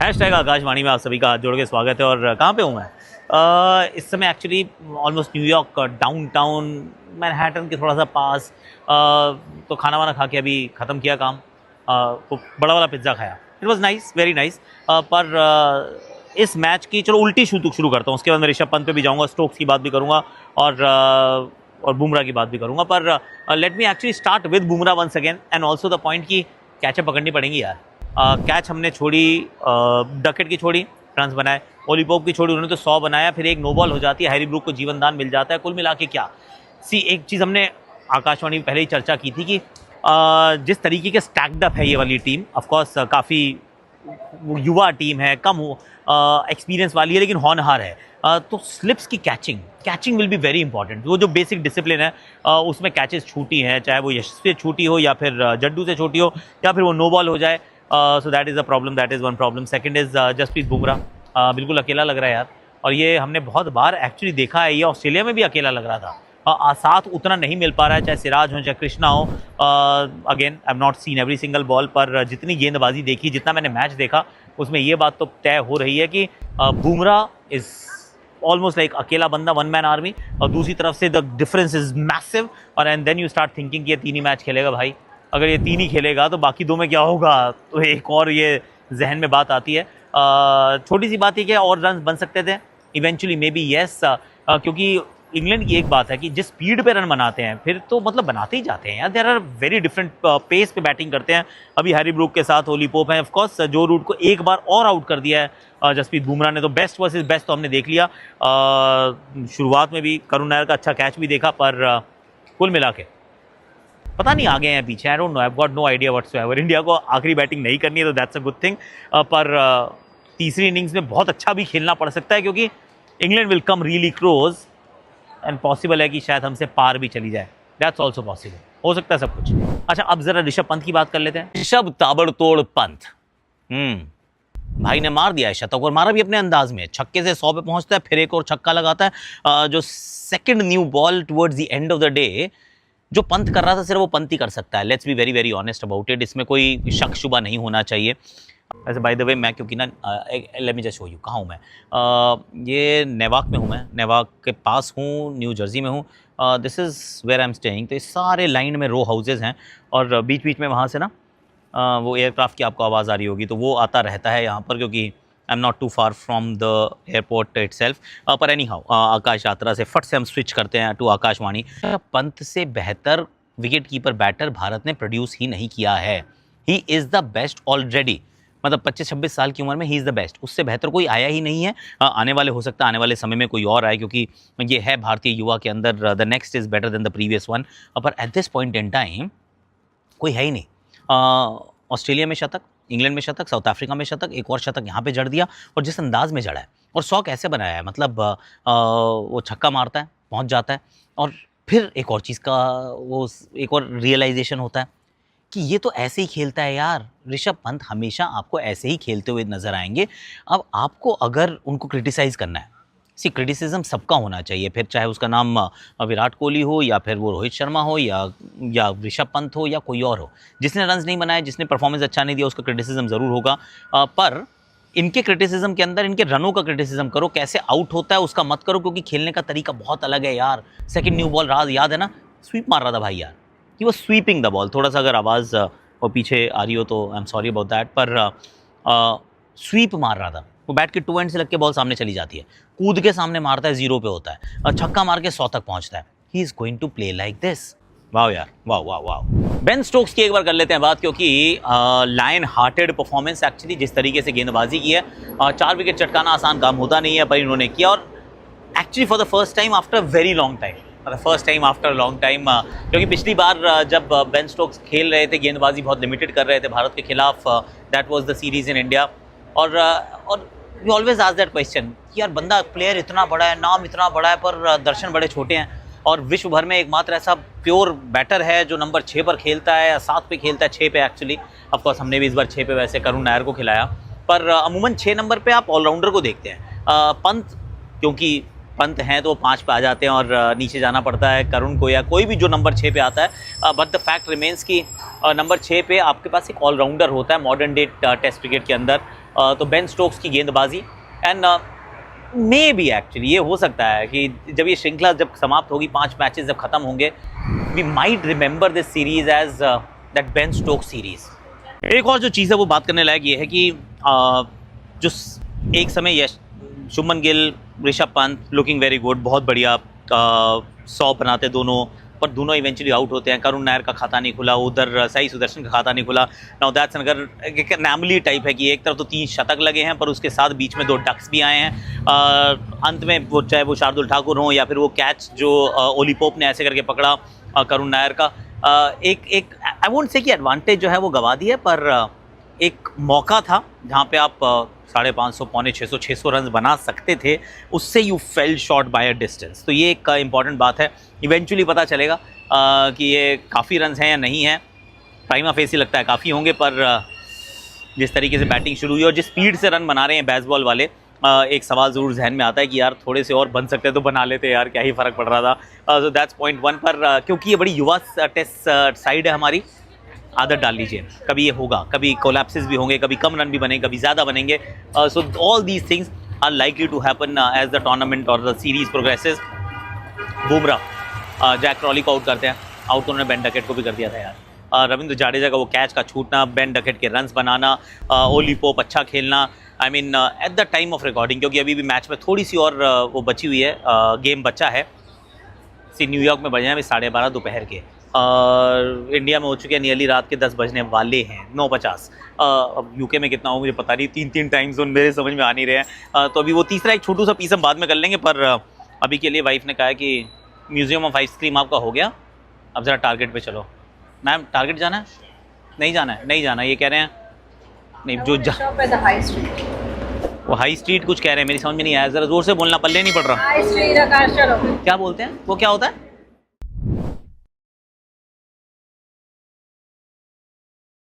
Hashtag Akashvani में आप सभी का हाथ जोड़ के स्वागत है। और कहाँ पे हूँ मैं? इस समय actually almost New York downtown Manhattan के थोड़ा सा पास। तो खाना वाना खा के अभी ख़त्म किया काम। वो बड़ा वाला पिज़्ज़ा खाया। It was nice, very nice. पर इस मैच की चलो उल्टी शुरू करता हूँ, उसके बाद मैं ऋषभ पंत पे भी जाऊँगा, स्टोक्स की बात भी करूँगा और बुमराह की बात भी करूँगा। पर let me actually start with Bumrah once again and also the point की कैचअप पकड़नी पड़ेंगी यार। कैच हमने छोड़ी, डकेट की छोड़ी, रन्स बनाए, ओली पोप की छोड़ी, उन्होंने तो 100 बनाया, फिर एक नो बॉल हो जाती है, हैरी ब्रूक को जीवनदान मिल जाता है। कुल मिला के क्या एक चीज़ हमने आकाशवाणी में पहले ही चर्चा की थी कि जिस तरीके के स्टैक्ड अप है ये वाली टीम, ऑफकोर्स काफ़ी युवा टीम है, कम एक्सपीरियंस वाली है, लेकिन होनहार है। तो स्लिप्स की catching will be very important. वो जो बेसिक डिसिप्लिन है उसमें कैचेस छूटी हैं, चाहे वो यश से छूटी हो या फिर जड्डू से छूटी हो या फिर वो नो बॉल हो जाए। So that is a problem, that is one problem. Second is Jasprit Bumrah बिल्कुल अकेला लग रहा है यार, और ये हमने बहुत बार एक्चुअली देखा है। ये ऑस्ट्रेलिया में भी अकेला लग रहा था। साथ उतना नहीं मिल पा रहा है, चाहे सिराज हो चाहे कृष्णा हो। Again I am not seen every single ball, पर जितनी गेंदबाजी देखी, जितना मैंने मैच देखा, उसमें ये बात तो तय हो रही है कि बुमराह इज़ ऑलमोस्ट लाइक अकेला बंदा, वन मैन आर्मी। और दूसरी तरफ से द डिफरेंस इज मैसिव। और and then you start thinking कि ये 3 ही मैच खेलेगा भाई। अगर ये 3 ही खेलेगा तो बाकी 2 में क्या होगा? तो एक और ये जहन में बात आती है। छोटी सी बात है कि और रन बन सकते थे इवेंचुअली, मे बी येस, क्योंकि इंग्लैंड की एक बात है कि जिस स्पीड पे रन बनाते हैं फिर तो मतलब बनाते ही जाते हैं यार। There are very different pace पे बैटिंग करते हैं। अभी हैरी ब्रूक के साथ ओली पोप हैं, ऑफकोर्स जो रूट को एक बार और आउट कर दिया है जसप्रीत बुमराह ने, तो बेस्ट वर्सेस बेस्ट तो हमने देख लिया। शुरुआत में भी करुण नायर का अच्छा कैच भी देखा, पर कुल मिला के पता नहीं आगे हैं पीछे, I don't know, I have got no idea whatsoever. India को आखिरी बैटिंग नहीं करनी है तो दैट्स अ गुड थिंग। पर तीसरी इनिंग्स में बहुत अच्छा भी खेलना पड़ सकता है, क्योंकि England will come really close and possible है कि शायद हमसे पार भी चली जाए। दैट्स ऑल्सो पॉसिबल, हो सकता है सब कुछ। अच्छा, अब जरा ऋषभ पंत की बात कर लेते हैं। ऋषभ ताबड़तोड़ पंत भाई ने मार दिया है शतक, और मारा भी अपने अंदाज में। छक्के से 100 पे पहुंचता है, फिर एक और छक्का लगाता है। जो second new ball towards the end of the day जो पंत कर रहा था, सिर्फ वो पंत ही कर सकता है। Let's be very very honest about it, इसमें कोई शक शुबा नहीं होना चाहिए। वैसे बाय द वे मैं, क्योंकि ना let me just show you कहाँ हूँ मैं। ये नेवाक में हूँ मैं, नेवाक के पास हूँ, न्यू जर्सी में हूँ। This is where I am staying. तो ये सारे लाइन में रो हाउसेज हैं, और बीच बीच में वहाँ से ना वो एयरक्राफ्ट की आपको आवाज़ आ रही होगी, तो वो आता रहता है यहाँ पर, क्योंकि I am not too far from the airport itself. पर एनी हाउ, आकाश यात्रा से फट से हम स्विच करते हैं टू आकाशवाणी। पंत से बेहतर विकेट कीपर बैटर भारत ने प्रोड्यूस ही नहीं किया है। He is the best already, मतलब 25-26 साल की उम्र में ही इज़ द बेस्ट। उससे बेहतर कोई आया ही नहीं है। आने वाले, हो सकता है आने वाले समय में कोई और आए, क्योंकि ये है भारतीय युवा के अंदर, the next is better than the previous one. पर at this point in time कोई है ही नहीं। ऑस्ट्रेलिया में शतक, इंग्लैंड में शतक, साउथ अफ्रीका में शतक, एक और शतक यहाँ पे जड़ दिया, और जिस अंदाज में जड़ा है, और 100 कैसे बनाया है, मतलब वो छक्का मारता है, पहुँच जाता है, और फिर एक और चीज़ का वो एक और रियलाइजेशन होता है कि ये तो ऐसे ही खेलता है यार। ऋषभ पंत हमेशा आपको ऐसे ही खेलते हुए नजर आएंगे। अब आपको अगर उनको क्रिटिसाइज़ करना है, क्रिटिसिज्म सबका होना चाहिए, फिर चाहे उसका नाम विराट कोहली हो, या फिर वो रोहित शर्मा हो, या ऋषभ पंत हो, या कोई और हो। जिसने रन्स नहीं बनाए, जिसने परफॉर्मेंस अच्छा नहीं दिया, उसका क्रिटिसिज्म ज़रूर होगा। पर इनके क्रिटिसिज्म के अंदर इनके रनों का क्रिटिसिज्म करो, कैसे आउट होता है उसका मत करो, क्योंकि खेलने का तरीका बहुत अलग है यार। सेकेंड न्यू बॉल रहा, याद है ना, स्वीप मार रहा था भाई यार, कि वो स्वीपिंग द बॉल। थोड़ा सा अगर आवाज़ वो पीछे आ रही हो तो I am sorry about that, पर स्वीप मार रहा था। वो बैट के 2 एंड से लग के बॉल सामने चली जाती है, कूद के सामने मारता है, 0 पे होता है, छक्का मार के 100 तक पहुंचता है। He is going to play like this. वाह यार, वाह वाह वाह। बेन स्टोक्स की एक बार कर लेते हैं बात, क्योंकि लायन हार्टेड परफॉर्मेंस एक्चुअली, जिस तरीके से गेंदबाजी की है। 4 विकेट चटकाना आसान काम होता नहीं है, पर इन्होंने किया, और actually for the first time after very long time, first time after long time. क्योंकि पिछली बार जब बेन स्टोक्स खेल रहे थे, गेंदबाजी बहुत लिमिटेड कर रहे थे भारत के खिलाफ, that was the series in India. और we always ask that question कि यार बंदा, प्लेयर इतना बड़ा है, नाम इतना बड़ा है, पर दर्शन बड़े छोटे हैं, और विश्व भर में एकमात्र ऐसा प्योर बैटर है जो नंबर 6 पर खेलता है, या 7 पे खेलता है, 6 पे एक्चुअली। ऑफकोर्स हमने भी इस बार 6 पे वैसे करुण नायर को खिलाया, पर अमूमन 6 नंबर पे आप ऑलराउंडर को देखते हैं। पंत, क्योंकि पंत हैं तो 5 पे आ जाते हैं, और नीचे जाना पड़ता है करुण को, या कोई भी जो नंबर 6 पे आता है। बट द फैक्ट रिमेंस कि नंबर 6 पे आपके पास एक ऑलराउंडर होता है मॉडर्न डे टेस्ट क्रिकेट के अंदर। तो बेन स्टोक्स की गेंदबाजी एंड मे बी एक्चुअली ये हो सकता है कि जब ये श्रृंखला जब समाप्त होगी, 5 मैचेस जब खत्म होंगे, we might remember this series as that Ben Stokes series. एक और जो चीज़ है वो बात करने लायक ये है कि जो एक समय Shubman Gill, Rishabh Pant looking very good, बहुत बढ़िया 100 बनाते दोनों, पर दोनों इवेंचुअली आउट होते हैं। करुण नायर का खाता नहीं खुला, उधर साई सुदर्शन का खाता नहीं खुला। नाउ दैट्स अगर एक नैमली टाइप है कि एक तरफ तो 3 शतक लगे हैं, पर उसके साथ बीच में 2 डक्स भी आए हैं। अंत में वो चाहे वो शार्दुल ठाकुर हों या फिर वो कैच जो ओली पोप ने ऐसे करके पकड़ा करुण नायर का, एक आई वोंट से कि एडवांटेज जो है वो गवा दी है, पर एक मौका था जहाँ पे आप 550, पौने 600 रन बना सकते थे, उससे you fell short by a distance. तो ये एक इम्पॉर्टेंट बात है। इवेंचुअली पता चलेगा कि ये काफ़ी रन हैं या नहीं हैं। प्राइमा फेस ही लगता है काफ़ी होंगे, पर जिस तरीके से बैटिंग शुरू हुई और जिस स्पीड से रन बना रहे हैं बेसबॉल वाले, एक सवाल ज़रूर जहन में आता है कि यार थोड़े से और बन सकते तो बना लेते यार, क्या ही फ़र्क पड़ रहा था। सो दैट्स पॉइंट 1 पर क्योंकि ये बड़ी युवा टेस्ट साइड है हमारी, आदत डाल लीजिए, कभी ये होगा, कभी कोलैप्सेस भी होंगे, कभी कम रन भी बनेंगे, कभी ज़्यादा बनेंगे। So all these things are likely to happen as the tournament और the series progresses. Bumrah Jack Crawley को आउट करते हैं, आउट उन्होंने बेन डकेट को भी कर दिया था यार। रविंद्र जाडेजा का वो कैच का छूटना, बेन डकेट के रन्स बनाना, ओली पोप अच्छा खेलना, I mean at the time of recording, क्योंकि अभी भी मैच में थोड़ी सी और वो बची हुई है, गेम बचा है। न्यूयॉर्क में बजे हैं अभी 12:30 दोपहर के, और इंडिया में हो चुके हैं नियरली रात के 10 बजने वाले हैं, 9:50। अब यूके में कितना हो मुझे पता नहीं, 3 टाइम जोन मेरे समझ में आ नहीं रहे हैं। तो अभी वो तीसरा एक छोटू सा पीस हम बाद में कर लेंगे, पर अभी के लिए वाइफ ने कहा है कि म्यूज़ियम ऑफ आइसक्रीम आपका हो गया, अब ज़रा टारगेट पे चलो। मैम टारगेट जाना है? नहीं जाना है, नहीं जाना, ये कह रहे हैं नहीं जो वो हाई स्ट्रीट कुछ कह रहे हैं, मेरी समझ में नहीं आया, ज़रा ज़ोर से बोलना, पल्ले नहीं पड़ रहा। हाई स्ट्रीट, आकाश चलो। क्या बोलते हैं वो, क्या होता है?